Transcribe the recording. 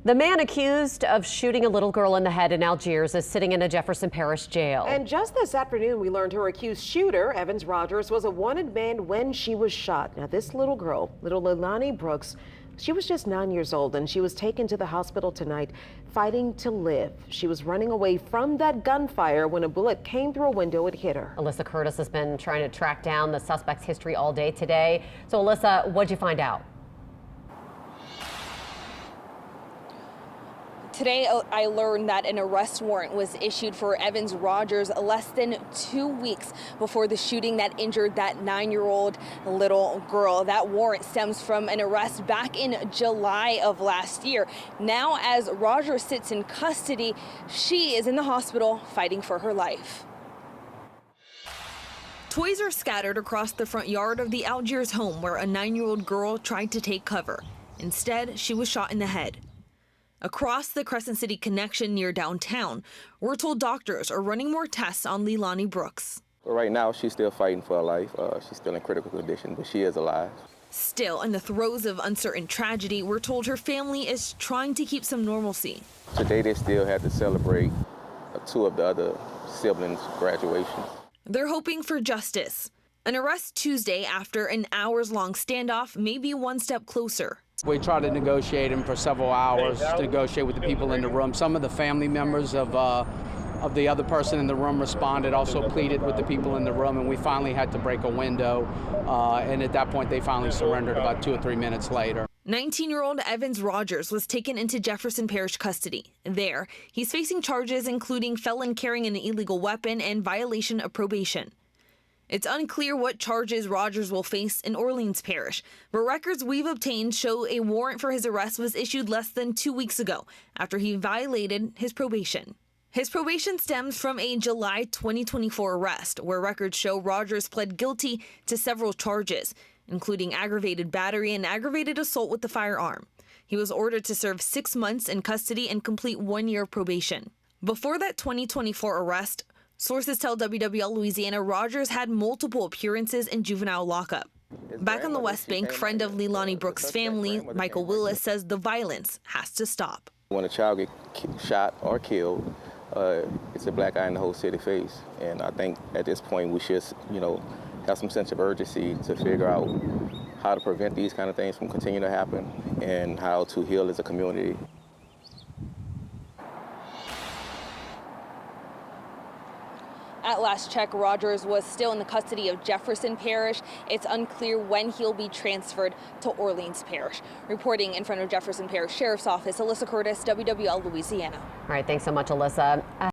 The man accused of shooting a little girl in the head in Algiers is sitting in a Jefferson Parish jail. And just this afternoon, we learned her accused shooter, Evans Rodgers, was a wanted man when she was shot. Now, this little girl, little Leilani Brooks, she was just 9 years old, and she was taken to the hospital tonight fighting to live. She was running away from that gunfire when a bullet came through a window and hit her. Alyssa Curtis has been trying to track down the suspect's history all day today. So, Alyssa, what'd you find out? Today, I learned that an arrest warrant was issued for Evans Rodgers less than 2 weeks before the shooting that injured that 9-year-old little girl. That warrant stems from an arrest back in July of last year. Now, as Rodgers sits in custody, she is in the hospital fighting for her life. Toys are scattered across the front yard of the Algiers home where a 9-year-old girl tried to take cover. Instead, she was shot in the head. Across the Crescent City connection near downtown, we're told doctors are running more tests on Leilani Brooks. Right now, she's still fighting for her life. She's still in critical condition, but she is alive. Still, in the throes of uncertain tragedy, we're told her family is trying to keep some normalcy. Today, they still had to celebrate 2 of the other siblings' graduations. They're hoping for justice. An arrest Tuesday after an hours-long standoff may be one step closer. We tried to negotiate him for several hours, to negotiate with the people in the room. Some of the family members of the other person in the room responded, also pleaded with the people in the room, and we finally had to break a window. And at that point, they finally surrendered about 2 or 3 minutes later. 19-year-old Evans Rodgers was taken into Jefferson Parish custody. There, he's facing charges including felon carrying an illegal weapon and violation of probation. It's unclear what charges Rodgers will face in Orleans Parish, but records we've obtained show a warrant for his arrest was issued less than 2 weeks ago after he violated his probation. His probation stems from a July 2024 arrest, where records show Rodgers pled guilty to several charges, including aggravated battery and aggravated assault with the firearm. He was ordered to serve 6 months in custody and complete 1 year of probation. Before that 2024 arrest, sources tell WWL Louisiana Rodgers had multiple appearances in juvenile lockup. Back on the West Bank, friend of Leilani Brooks' family, Michael Willis, says the violence has to stop. When a child gets shot or killed, it's a black eye in the whole city face. And I think at this point we should, have some sense of urgency to figure out how to prevent these kind of things from continuing to happen and how to heal as a community. At last check, Rodgers was still in the custody of Jefferson Parish. It's unclear when he'll be transferred to Orleans Parish. Reporting in front of Jefferson Parish Sheriff's Office, Alyssa Curtis, WWL Louisiana. All right, thanks so much, Alyssa.